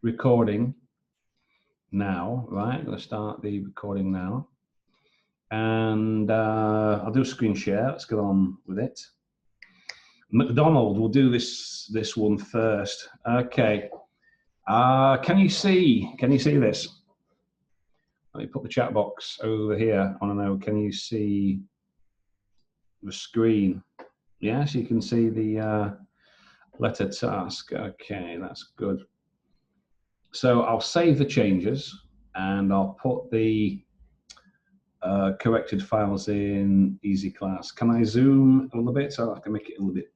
recording now, right? I'm going to start the recording now. And I'll do a screen share. Let's get on with it. McDonald, we'll do this one first. Okay. Can you see this? Let me put the chat box over here. I want to know, can you see the screen? Yes, you can see the letter task. Okay, that's good. So I'll save the changes and I'll put the corrected files in Easy Class. Can I zoom a little bit so I can make it a little bit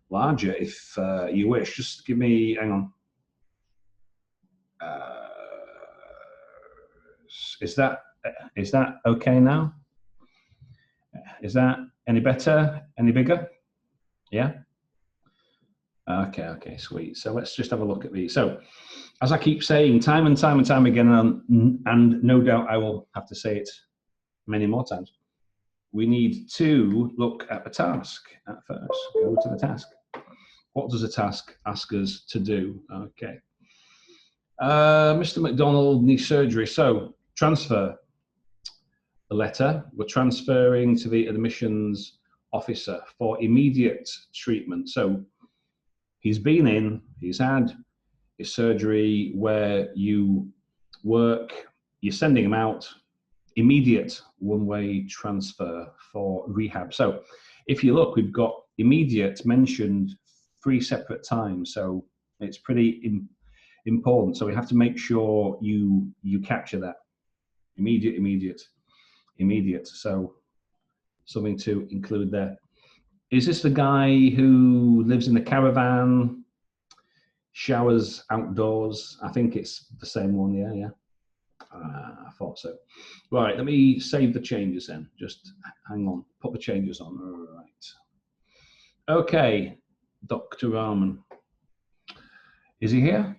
larger if you wish? Just give me, hang on. Is that okay now? Is that any better? Any bigger? Yeah? Okay, sweet. So let's just have a look at these. So, as I keep saying time and time again, and no doubt I will have to say it many more times, we need to look at the task at first. Go to the task. What does the task ask us to do? Okay. Mr. McDonald needs surgery. So, transfer the letter. We're transferring to the admissions officer for immediate treatment. So, he's been in, he's had his surgery where you work, you're sending him out, immediate one-way transfer for rehab. So if you look, we've got immediate mentioned 3 separate times, so it's pretty important. So we have to make sure you capture that. Immediate. So something to include there. Is this the guy who lives in the caravan, showers outdoors? I think it's the same one, yeah. I thought so. Right, let me save the changes then. Just hang on, put the changes on. All right. Okay, Dr. Rahman. Is he here?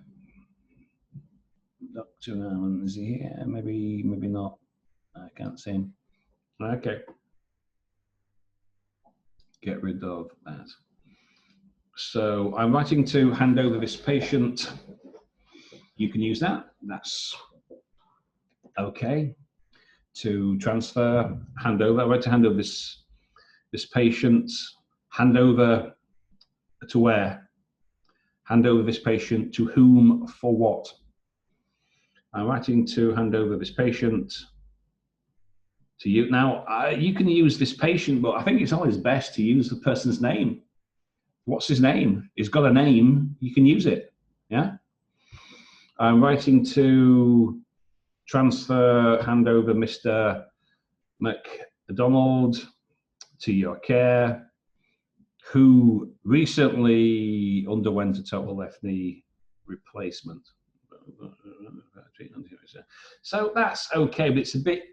Dr. Rahman, is he here? Maybe not. I can't see him. Okay. Get rid of that. So I'm writing to hand over this patient. You can use that. That's okay. To transfer, hand over. I write to hand over this patient. Hand over to where? Hand over this patient to whom for what? I'm writing to hand over this patient to you. Now, you can use this patient, but I think it's always best to use the person's name. What's his name? He's got a name, you can use it, yeah? I'm writing to transfer, hand over Mr. McDonald to your care, who recently underwent a total left knee replacement. So that's okay, but it's a bit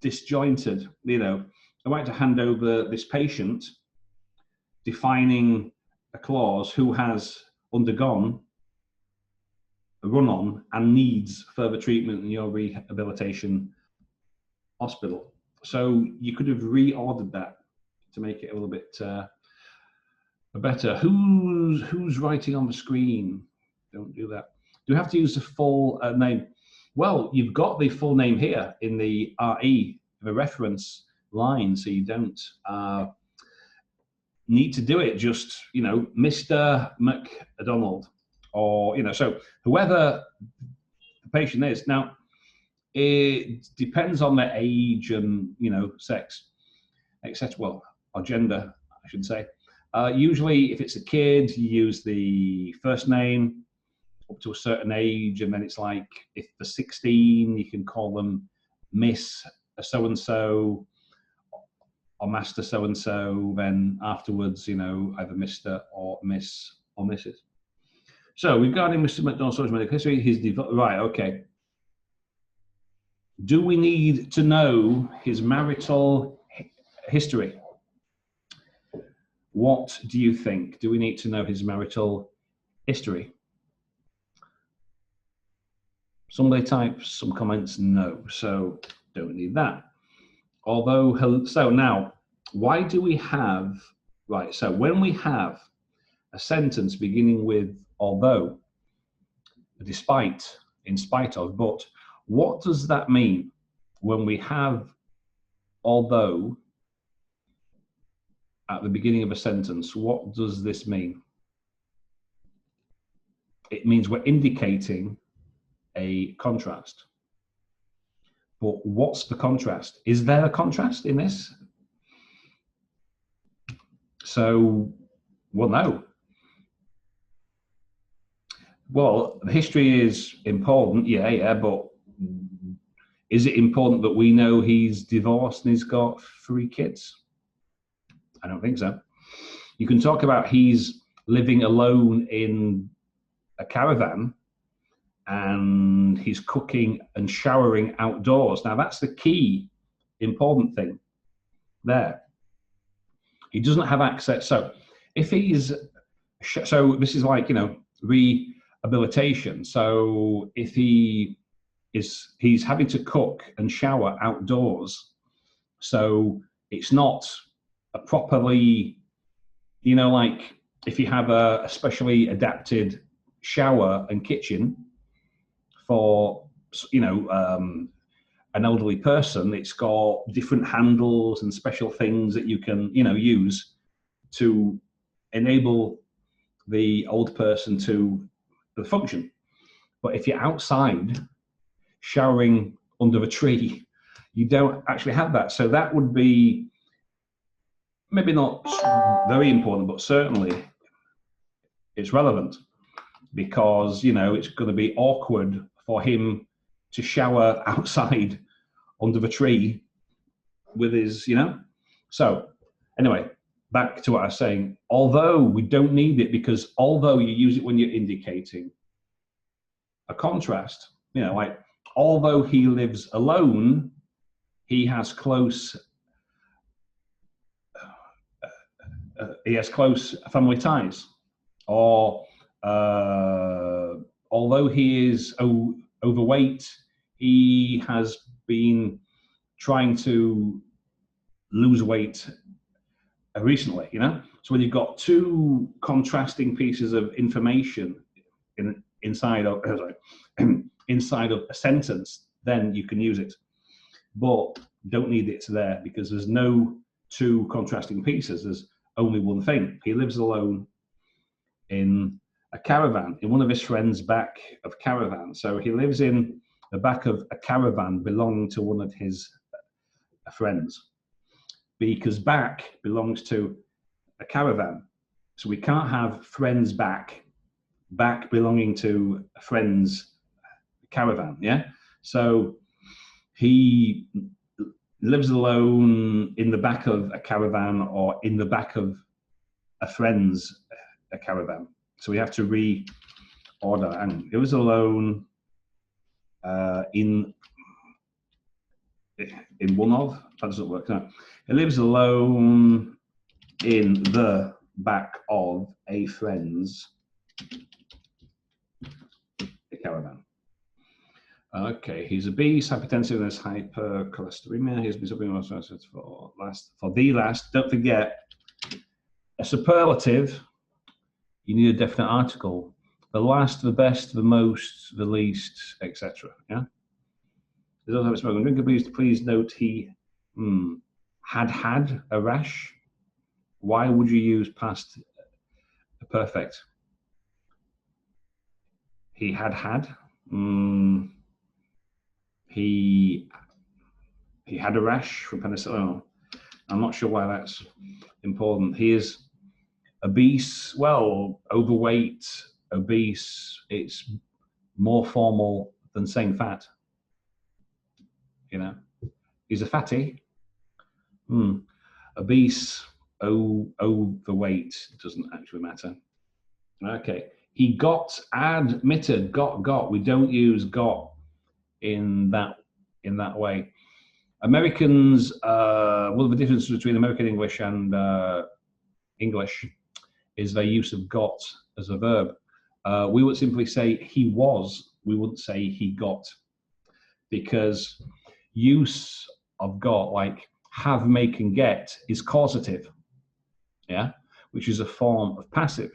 disjointed, you know. I want to hand over this patient, defining a clause who has undergone a run-on and needs further treatment in your rehabilitation hospital. So you could have reordered that to make it a little bit better. Who's writing on the screen? Don't do that. Do you have to use the full name? Well, you've got the full name here in the RE, the reference line, so you don't need to do it. Just, you know, Mr. McDonald, or, you know, so whoever the patient is. Now, it depends on their age and, you know, sex, etc. Well, or gender, I should say. Usually, if it's a kid, you use the first name up to a certain age, and then it's like, if they're 16, you can call them Miss so-and-so or Master so-and-so, then afterwards, you know, either Mr. or Miss or Mrs. So regarding Mr. McDonald's social medical history, right, okay. Do we need to know his marital history? What do you think? Do we need to know his marital history? Somebody types some comments, no, so don't need that. Although, so now, why do we have, right, so when we have a sentence beginning with although, despite, in spite of. But what does that mean when we have although at the beginning of a sentence? What does this mean? It means we're indicating a contrast. But what's the contrast? Is there a contrast in this? So, well, no. Well, the history is important, yeah, but is it important that we know he's divorced and he's got 3 kids? I don't think so. You can talk about he's living alone in a caravan and he's cooking and showering outdoors. Now, that's the key important thing there. He doesn't have access. So if he's, so this is like, you know, rehabilitation. So if he's having to cook and shower outdoors, so it's not a properly, you know, like if you have a specially adapted shower and kitchen for, you know, an elderly person, it's got different handles and special things that you can, you know, use to enable the old person to function. But if you're outside showering under a tree, you don't actually have that. So that would be maybe not very important, but certainly it's relevant, because, you know, it's going to be awkward for him to shower outside under the tree with his, you know. So anyway, back to what I was saying. Although we don't need it, because although you use it when you're indicating a contrast, you know, like although he lives alone, he has close family ties. Or although he is overweight, he has been trying to lose weight recently, you know. So when you've got 2 contrasting pieces of information inside of a sentence, then you can use it. But don't need it there, because there's no 2 contrasting pieces. There's only one thing. He lives alone in a caravan, in one of his friends' back of caravan. So he lives in the back of a caravan belonging to one of his friends, because back belongs to a caravan. So we can't have friends back belonging to a friend's caravan, yeah? So he lives alone in the back of a caravan, or in the back of a friend's caravan. So we have to reorder. And he lives alone in one of, that doesn't work. No. He lives alone in the back of a friend's caravan. Okay, he's obese, hypertensive, and has hypercholesteremia. He's been suffering for the last. Don't forget, a superlative, you need a definite article. The last, the best, the most, the least, etc. Yeah. There's also a smoking drinker. Please note he had a rash. Why would you use past perfect? He had. He had a rash from penicillin. I'm not sure why that's important. He is obese. Well, overweight, obese. It's more formal than saying fat. You know, he's a fatty. Obese, overweight doesn't actually matter. Okay, he got admitted. Got. We don't use got in that way. Americans, one of the differences between American English and English is their use of got as a verb. We would simply say he was. We wouldn't say he got, because use of got, like have, make, and get, is causative, yeah, which is a form of passive.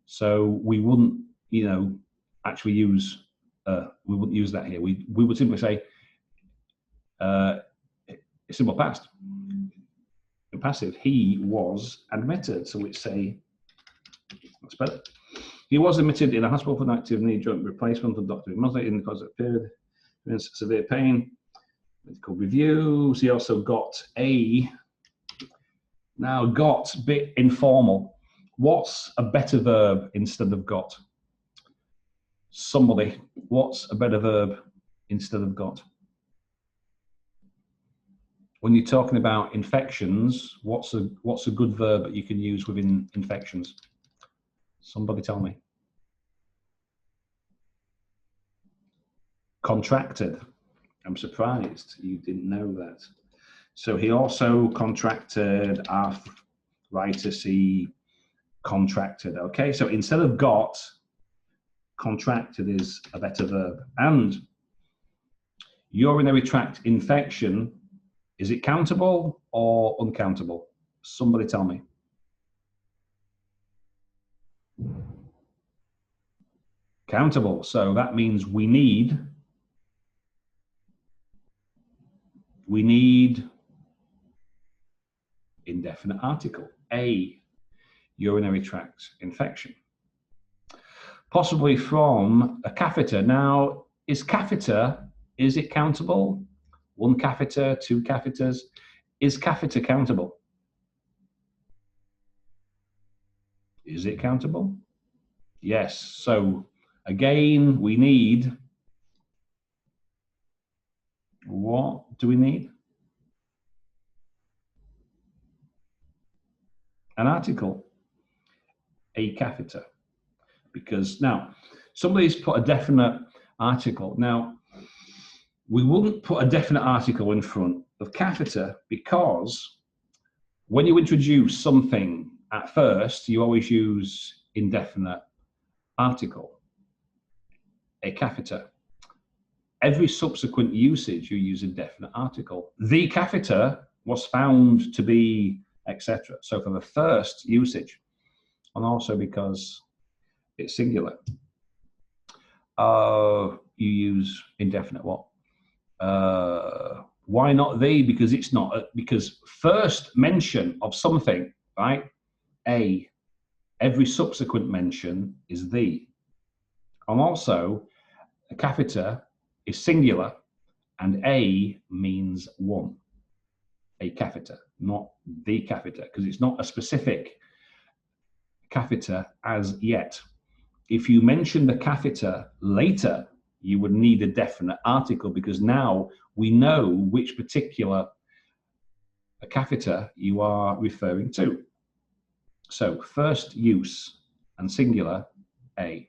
So we wouldn't, you know, actually use, we wouldn't use that here. We would simply say simple past. In passive, he was admitted. So we'd say, that's better. He was admitted in a hospital for an active knee joint replacement. The doctor admitted in the cause of period, severe pain, medical review. So he also got a, now got, bit informal. What's a better verb instead of got? Somebody, what's a better verb instead of got? When you're talking about infections, what's a good verb that you can use within infections? Somebody tell me. Contracted. I'm surprised you didn't know that. So he also contracted arthritis. He contracted. Okay, so instead of got, contracted is a better verb. And urinary tract infection, is it countable or uncountable? Somebody tell me. Countable. So that means we need indefinite article, a urinary tract infection. Possibly from a catheter. Now, is it countable? One catheter, two catheters. Is catheter countable? Is it countable? Yes. So again, we need, what do we need? An article, a catheter. Because now, somebody's put a definite article. Now, we wouldn't put a definite article in front of catheter because when you introduce something at first, you always use indefinite article, a catheter. Every subsequent usage, you use indefinite article. The catheter was found to be, etc. So for the first usage, and also because it's singular, you use indefinite what? Why not the? Because it's not, because first mention of something, right? A. Every subsequent mention is the. And also, a catheter is singular, and a means one. A catheter, not the catheter, because it's not a specific catheter as yet. If you mention the catheter later, you would need a definite article because now we know which particular catheter you are referring to. So first use and singular, a.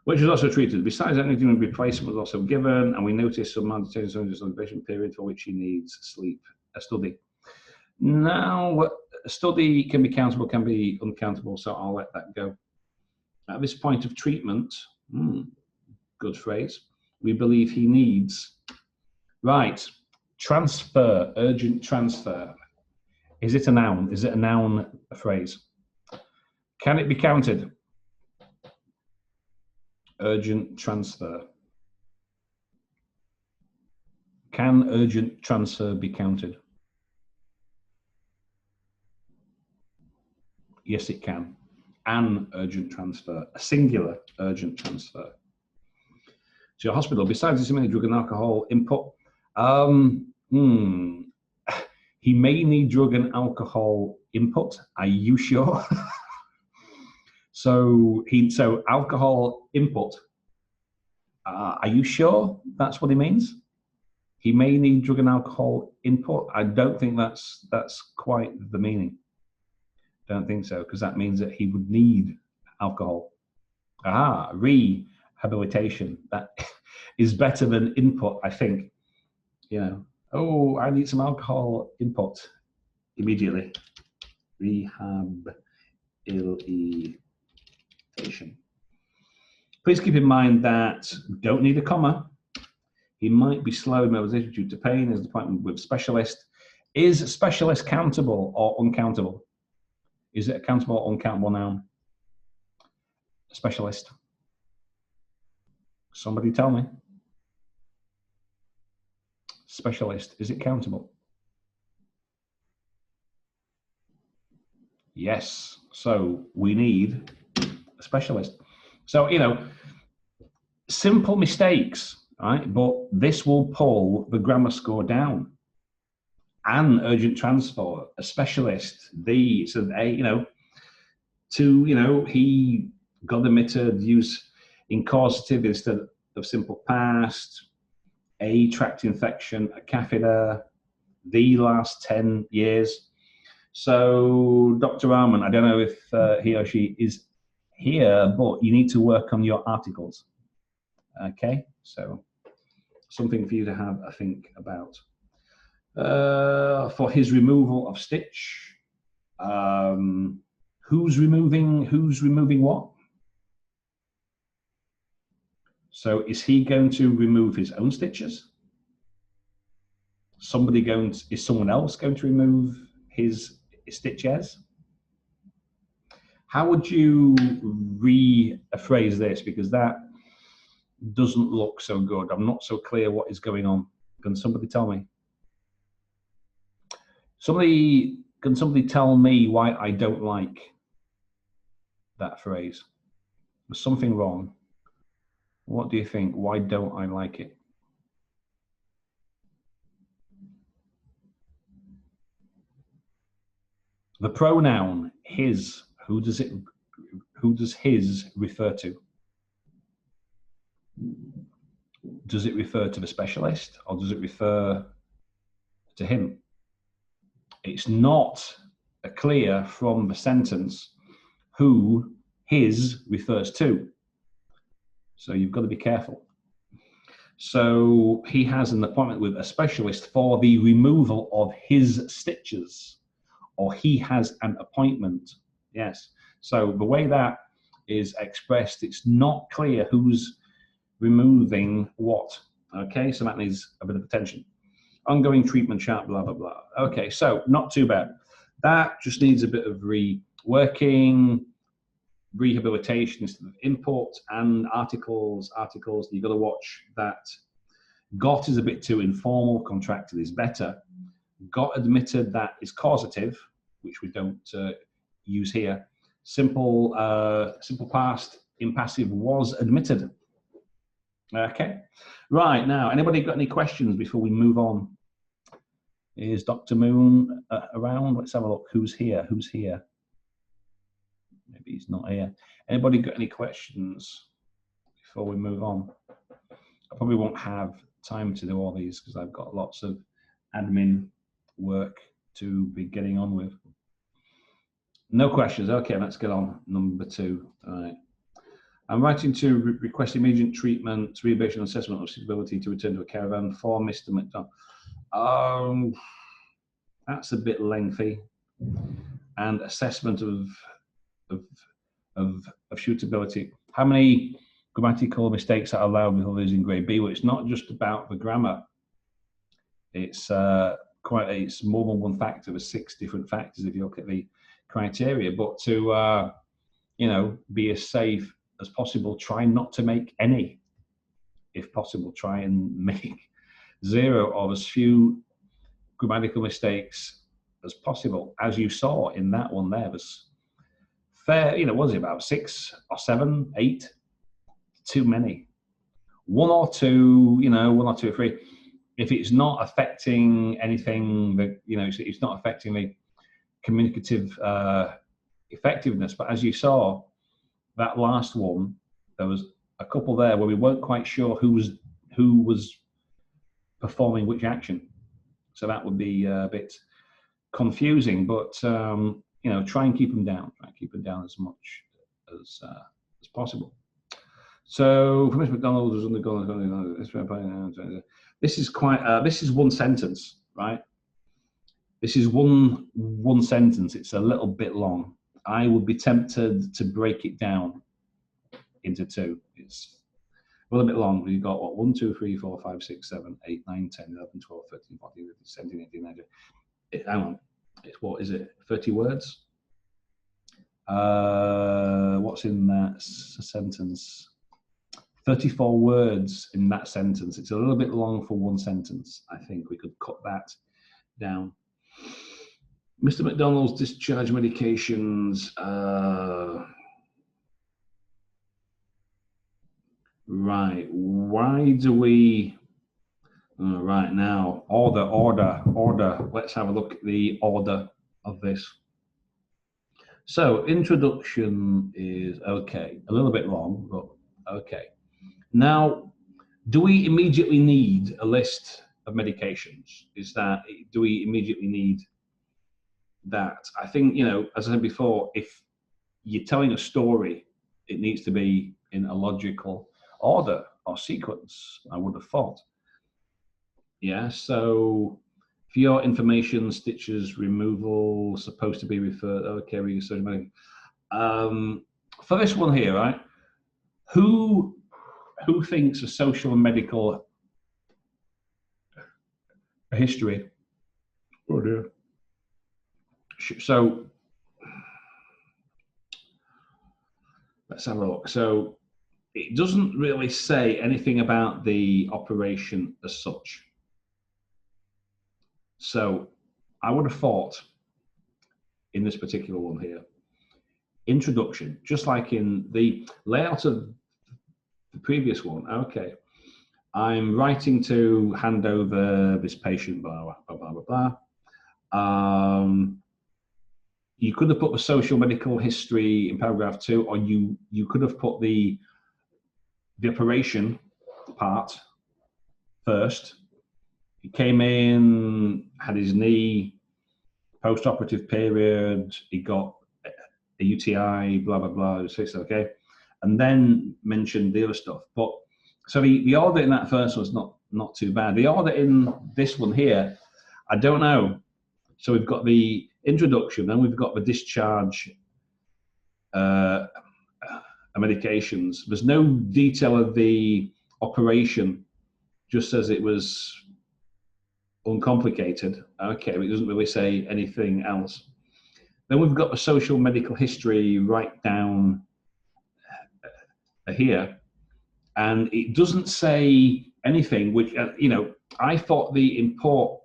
Which is also treated. Besides anything, replacement was also given, and we noticed some mandatory observation period for which he needs sleep, a study. Now, a study can be countable, can be uncountable, so I'll let that go. At this point of treatment, good phrase, we believe he needs, right, transfer, urgent transfer. Is it a noun? Is it a noun phrase? Can it be counted? Urgent transfer. Can urgent transfer be counted? Yes, it can. An urgent transfer, a singular urgent transfer. To your hospital, besides this many drug and alcohol input, he may need drug and alcohol input. Are you sure? So alcohol input. Are you sure that's what he means? He may need drug and alcohol input. I don't think that's quite the meaning. Don't think so, because that means that he would need alcohol. Rehabilitation. That is better than input, I think. You know, oh, I need some alcohol input immediately. Rehabilitation. Please keep in mind that don't need a comma. He might be slow in mobilization due to pain. His appointment with specialist. Is specialist countable or uncountable? Is it a countable or uncountable noun? Specialist. Somebody tell me. Specialist, is it countable? Yes. So we need a specialist. So, you know, simple mistakes, right? But this will pull the grammar score down. An urgent transfer, a specialist, you know, he got admitted, use in causative instead of simple past, a tract infection, a catheter, the last 10 years. So, Dr. Arman, I don't know if he or she is here, but you need to work on your articles. Okay, so something for you to have a think about. For his removal of stitch, who's removing what? So is he going to remove his own stitches? Is someone else going to remove his stitches? How would you rephrase this? Because that doesn't look so good. I'm not so clear what is going on. Can somebody tell me? Can somebody tell me why I don't like that phrase? There's something wrong. What do you think? Why don't I like it? The pronoun his, who does his refer to? Does it refer to the specialist or does it refer to him? It's not clear from the sentence who his refers to. So you've got to be careful. So he has an appointment with a specialist for the removal of his stitches, or he has an appointment. Yes. So the way that is expressed, it's not clear who's removing what. Okay, so that needs a bit of attention. Ongoing treatment chart, blah, blah, blah. Okay, so not too bad. That just needs a bit of reworking, rehabilitation instead of import, and articles. You've got to watch that. Got is a bit too informal, contracted is better. Got admitted, that is causative, which we don't use here. Simple past, impassive was admitted. Okay, right, now, anybody got any questions before we move on? Is Dr. Moon around? Let's have a look. Who's here? Maybe he's not here. Anybody got any questions before we move on? I probably won't have time to do all these because I've got lots of admin work to be getting on with. No questions. Okay, let's get on. Number 2. All right. I'm writing to request immediate treatment, rehabilitation and assessment of suitability to return to a caravan for Mr McDonald. That's a bit lengthy. And assessment of suitability. How many grammatical mistakes are allowed with others in grade B? Well, it's not just about the grammar. It's it's more than one factor. There's 6 different factors if you look at the criteria. But to be as safe as possible, try not to make any. If possible, try and make 0 or as few grammatical mistakes as possible. As you saw in that one there, was fair, was it about 6 or 7, 8? Too many. 1 or 2, 1 or 2 or 3. If it's not affecting anything that, it's not affecting the communicative effectiveness. But as you saw, that last one, there was a couple there where we weren't quite sure who was performing which action. So that would be a bit confusing, but try and keep them down. Try and keep them down as much as possible. So, Mr McDonald was undergone. This is quite. This is one sentence, right? This is one sentence. It's a little bit long. I would be tempted to break it down into 2. It's a little bit long. You've got what? 1, 2, 3, 4, 5, 6, 7, 8, 9, 10, 11, 12, 13, 14, 15, 17, 18, 19. Hang on. It's what is it? 30 words? What's in that sentence? 34 words in that sentence. It's a little bit long for one sentence. I think we could cut that down. Mr. McDonald's discharge medications. Right. Why do we? Right now, order. Let's have a look at the order of this. So, introduction is okay. A little bit long, but okay. Now, do we immediately need a list of medications? Do we immediately need that? I think, you know, as I said before, if you're telling a story, it needs to be in a logical order or sequence, I would have thought. Yeah, so for your information, stitches removal, supposed to be referred, okay, for this one here, right, who thinks a social and medical history, oh dear. So let's have a look. So it doesn't really say anything about the operation as such. So I would have thought in this particular one here, introduction, just like in the layout of the previous one. Okay, I'm writing to hand over this patient, blah, blah, blah, blah, blah. You could have put the social medical history in paragraph 2, or you could have put the operation part first. He came in, had his knee, post-operative period, he got a UTI, blah, blah, blah, okay? And then mentioned the other stuff. But so the order in that first was not too bad. The order in this one here, I don't know. So we've got the introduction, then we've got the discharge medications. There's no detail of the operation, just says it was uncomplicated. Okay, but it doesn't really say anything else. Then we've got the social medical history right down here, and it doesn't say anything, which, you know, I thought the important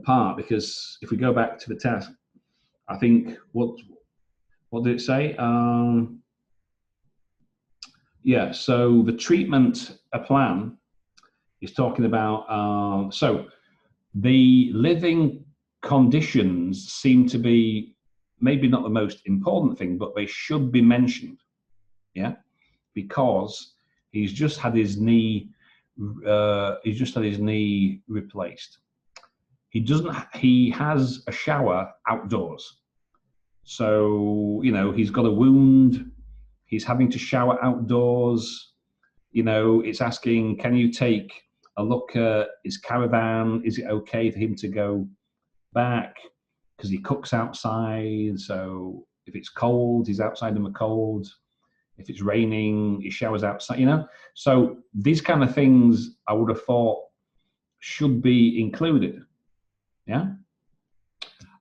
part, because if we go back to the task, I think, what did it say? Yeah, so the treatment plan is talking about, so the living conditions seem to be maybe not the most important thing, but they should be mentioned, yeah, because he's just had his knee, replaced. He has a shower outdoors. So, you know, he's got a wound, he's having to shower outdoors. You know, it's asking, can you take a look at his caravan? Is it okay for him to go back? Because he cooks outside. So if it's cold, he's outside in the cold. If it's raining, he showers outside, you know? So these kind of things I would have thought should be included. Yeah,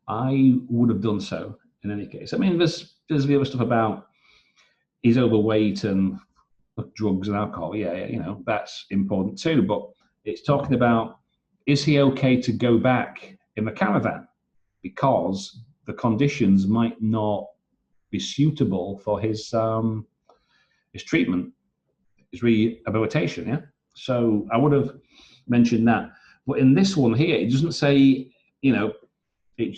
I would have done so in any case. I mean, there's the other stuff about he's overweight and drugs and alcohol. Yeah, you know, that's important too. But it's talking about, is he okay to go back in the caravan? Because the conditions might not be suitable for his treatment, his rehabilitation. Yeah. So I would have mentioned that. But in this one here, it doesn't say, you know, it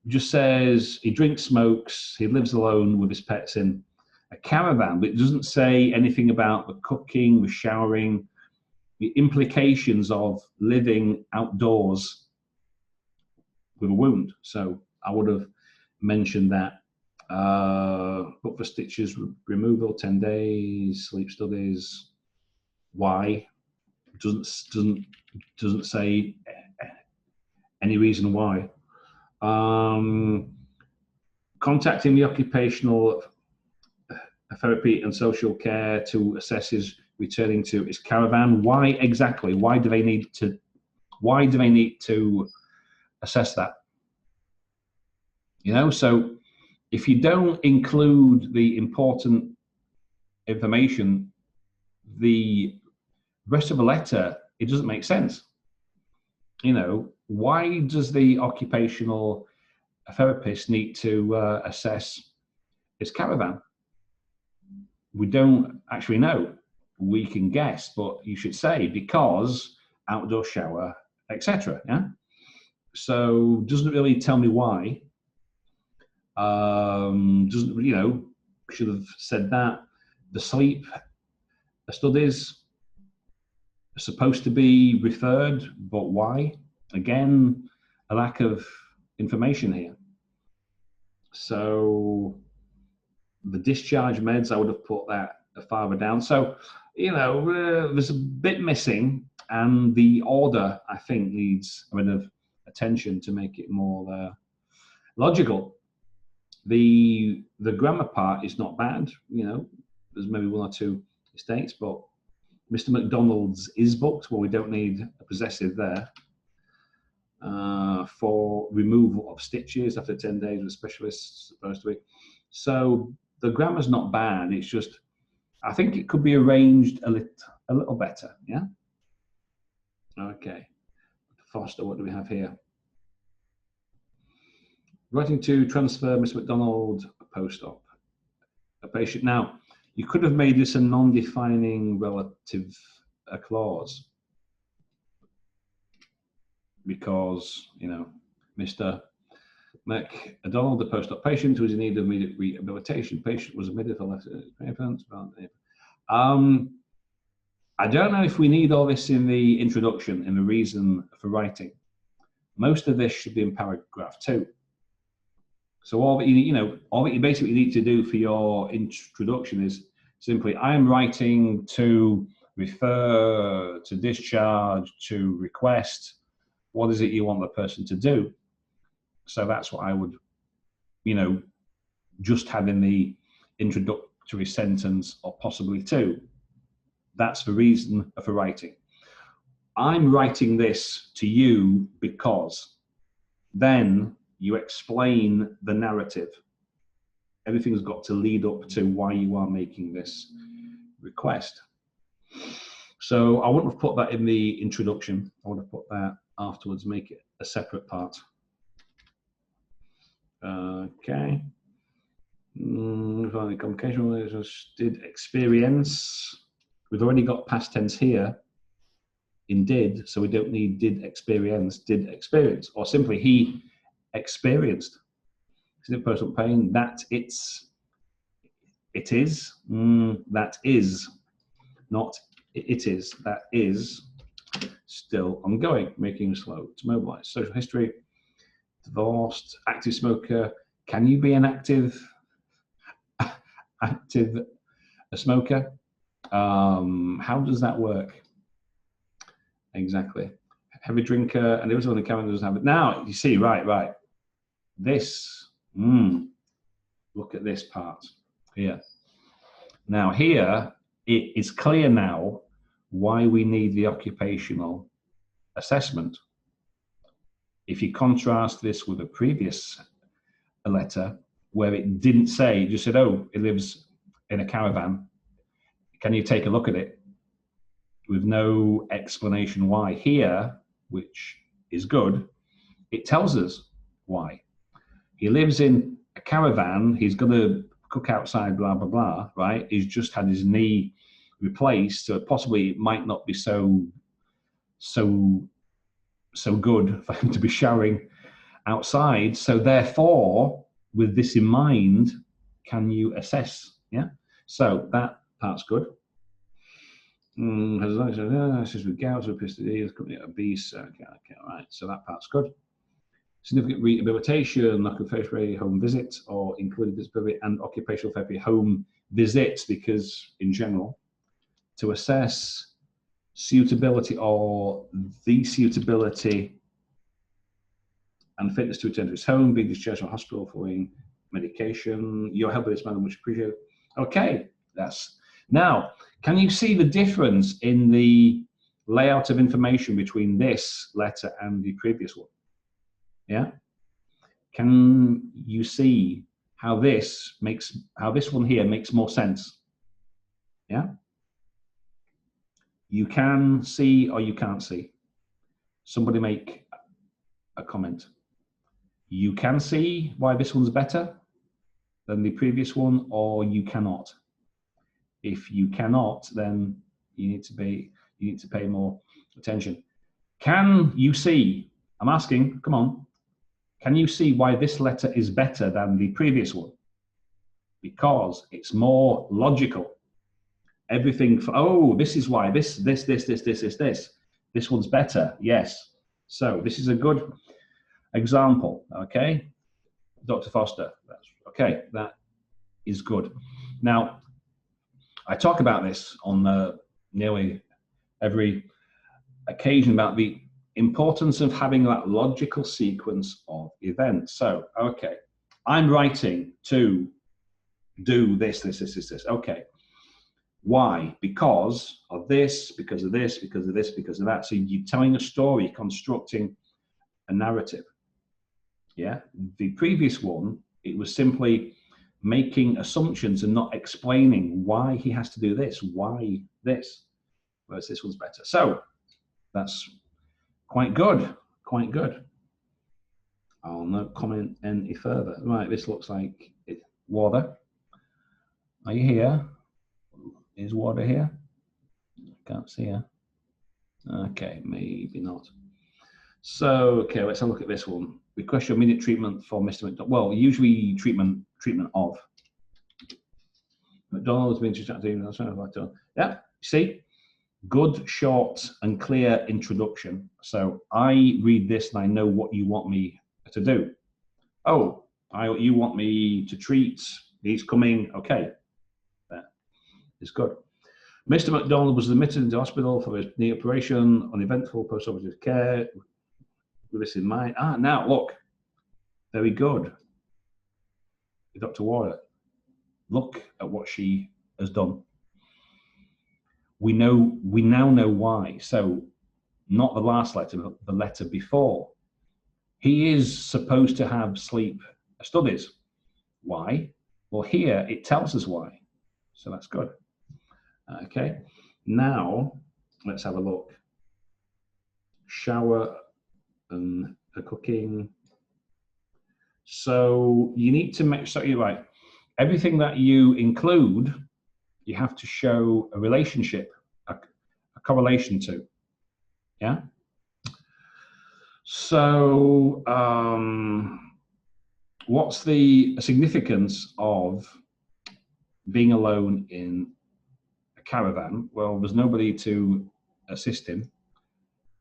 just says he drinks, smokes, he lives alone with his pets in a caravan, but it doesn't say anything about the cooking, the showering, the implications of living outdoors with a wound. So I would have mentioned that. Book for stitches removal, 10 days, sleep studies. Why? Doesn't say any reason why. Contacting the occupational therapy and social care to assess his returning to his caravan. Why exactly? Why do they need to assess that? You know, so if you don't include the important information, the rest of the letter, it doesn't make sense. You know, why does the occupational therapist need to assess his caravan? We don't actually know. We can guess, but you should say because outdoor shower, etc. Yeah. So doesn't really tell me why. Doesn't, you know, should have said that. The sleep, the studies are supposed to be referred, but why? Again, a lack of information here. So the discharge meds, I would have put that farther down. So, you know, there's a bit missing, and the order, I think, needs a bit of attention to make it more logical. The grammar part is not bad, you know, there's maybe one or two mistakes, but Mr McDonald's is booked. Well, we don't need a possessive there. For removal of stitches after 10 days with specialists, supposed to be. So the grammar's not bad. It's just, I think it could be arranged a little better. Yeah. Okay. Foster, what do we have here? Writing to transfer Mr McDonald post-op. A patient. Now, you could have made this a non-defining relative clause, because, you know, Mr McDonald, the post-op patient, who is in need of immediate rehabilitation. Patient was admitted for left. I don't know if we need all this in the introduction, in the reason for writing. Most of this should be in paragraph 2. So all that all that you basically need to do for your introduction is simply, I am writing to refer, to discharge, to request. What is it you want the person to do? So that's what I would, you know, just have in the introductory sentence, or possibly 2. That's the reason for writing. I'm writing this to you because, then you explain the narrative. Everything's got to lead up to why you are making this request. So I wouldn't have put that in the introduction. I would have put that afterwards, make it a separate part. Okay. Communication did experience. We've already got past tense here in did, so we don't need did experience, or simply he experienced. Is it personal pain? That it is. That is. Not it is. That is still ongoing, making slow to mobilize. Social history, divorced, active smoker. Can you be an active smoker? How does that work? Exactly. Heavy drinker, and there was one the calendar doesn't have it. Now, you see, right. This, look at this part here. Now here, it is clear now why we need the occupational assessment. If you contrast this with a previous letter where it didn't say, it just said, oh, it lives in a caravan. Can you take a look at it? With no explanation why. Here, which is good, it tells us why. He lives in a caravan, he's going to cook outside, blah, blah, blah, right? He's just had his knee replaced, so possibly it might not be so good for him to be showering outside. So therefore, with this in mind, can you assess? Yeah. So that part's good. This is with gout, obese. Okay, all right. So that part's good. Significant rehabilitation, occupational home visit, or included disability and occupational therapy home visits, because in general, to assess suitability or the suitability and fitness to attend to his home, being discharged from hospital following medication. Your help with this, madam, much appreciated. Okay, that's now. Can you see the difference in the layout of information between this letter and the previous one? Yeah. Can you see how this one here makes more sense? Yeah. You can see or you can't see. Somebody make a comment. You can see why this one's better than the previous one, or you cannot. If you cannot, then you need to pay more attention. Can you see? I'm asking, come on. Can you see why this letter is better than the previous one? Because it's more logical. Everything for, oh, this is why this. This one's better, yes. So this is a good example, okay? Dr. Foster, that's okay, that is good. Now, I talk about this on nearly every occasion about the importance of having that logical sequence of events. So, okay, I'm writing to do this. Okay. Why? Because of this, because of this, because of this, because of that. So you're telling a story, constructing a narrative. Yeah. The previous one, it was simply making assumptions and not explaining why he has to do this, why this, whereas this one's better. So that's quite good, quite good. I'll not comment any further. Right, this looks like it. Water. Are you here? Is water here? Can't see her. Okay, maybe not. So, okay, let's have a look at this one. Request your immediate treatment for Mr. McDonald. Well, usually treatment of. McDonald's been distracted. Yeah, see? Good, short, and clear introduction. So I read this and I know what you want me to do. Oh, you want me to treat. He's coming. Okay, that is good. Mr. McDonald was admitted into hospital for his knee operation, uneventful post-operative care. With this in mind. Now look, very good. Dr. Warren, look at what she has done. We now know why. So not the last letter, but the letter before. He is supposed to have sleep studies. Why? Well, here it tells us why. So that's good. Okay. Now let's have a look. Shower and the cooking. So you need to make sure you're right. Everything that you include, you have to show a relationship, a correlation to. Yeah. So what's the significance of being alone in a caravan? Well, there's nobody to assist him.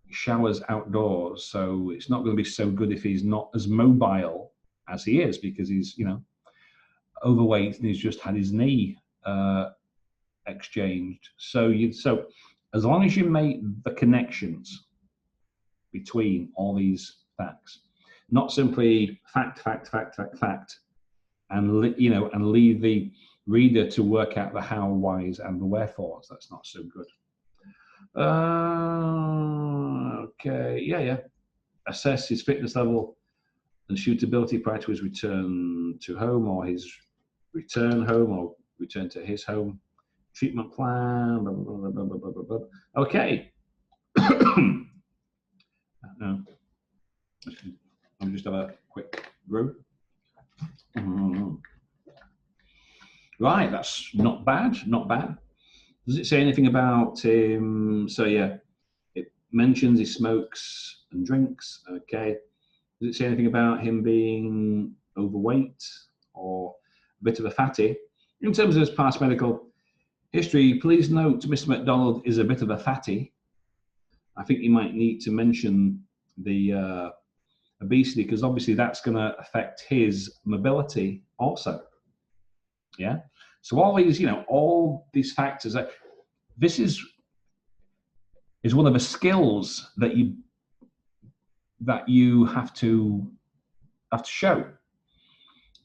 He showers outdoors, so it's not going to be so good if he's not as mobile as he is, because he's, you know, overweight and he's just had his knee exchanged. So as long as you make the connections between all these facts, not simply fact, and leave the reader to work out the how, whys, and the wherefores. That's not so good. Okay, yeah. Assess his fitness level and suitability prior to his return to home, or his return home, or return to his home. Treatment plan. Blah, blah, blah, blah, blah, blah. Okay. No. I'll just have a quick brew. Right, that's not bad, not bad. Does it say anything about him? So yeah, it mentions he smokes and drinks. Okay. Does it say anything about him being overweight or a bit of a fatty? In terms of his past medical history, please note Mr. McDonald is a bit of a fatty. I think you might need to mention the obesity, because obviously that's going to affect his mobility also. Yeah. So all these factors. This is one of the skills that you have to show.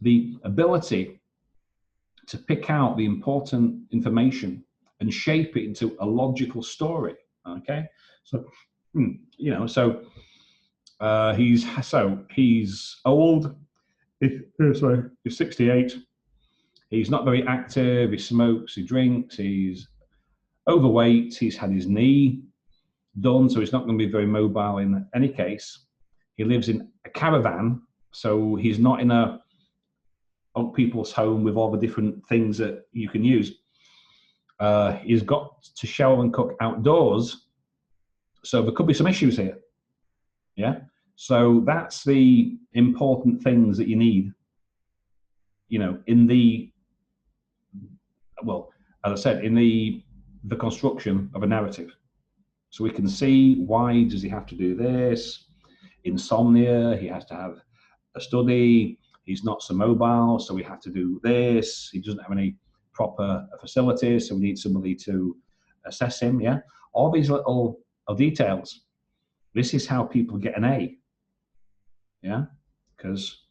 The ability to pick out the important information and shape it into a logical story. Okay. So he's old. He's 68. He's not very active. He smokes. He drinks. He's overweight, he's had his knee done, so he's not going to be very mobile in any case. He lives in a caravan, so he's not in a old people's home with all the different things that you can use. He's got to shower and cook outdoors, so there could be some issues here. Yeah, so that's the important things that you need, you know, in the, well, as I said, in the construction of a narrative. So we can see, why does he have to do this? Insomnia, he has to have a study, he's not so mobile, so we have to do this, he doesn't have any proper facilities, so we need somebody to assess him. Yeah, all these little details. This is how people get an A. Yeah, because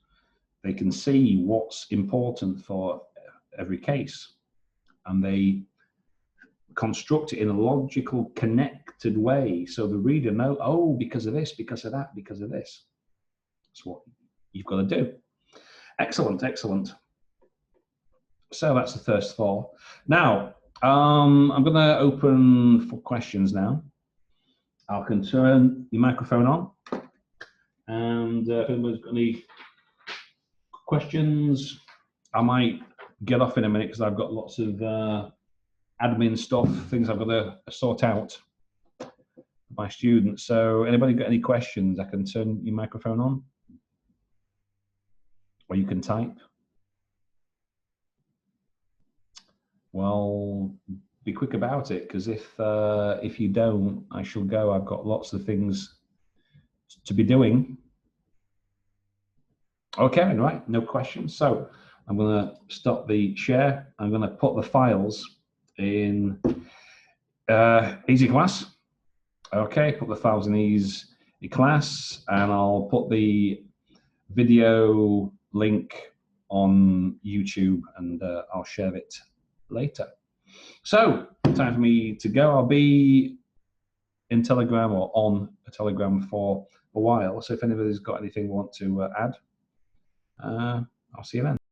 they can see what's important for every case, and they construct it in a logical, connected way, so the reader knows, oh, because of this, because of that, because of this. That's what you've got to do. Excellent, excellent. So that's the first four. Now, I'm going to open for questions now. I can turn your microphone on, and if anybody's got any questions, I might get off in a minute because I've got lots of admin stuff, things I've got to sort out for my students. So anybody got any questions, I can turn your microphone on, or you can type. Well, be quick about it, because if you don't, I shall go. I've got lots of things to be doing. Okay, right, no questions. So I'm going to stop the share. I'm going to put the files in Easy Class. Okay, put the files in Easy Class, and I'll put the video link on YouTube, and I'll share it later. So, time for me to go. I'll be in Telegram, or on a Telegram, for a while. So if anybody's got anything they want to add, I'll see you then.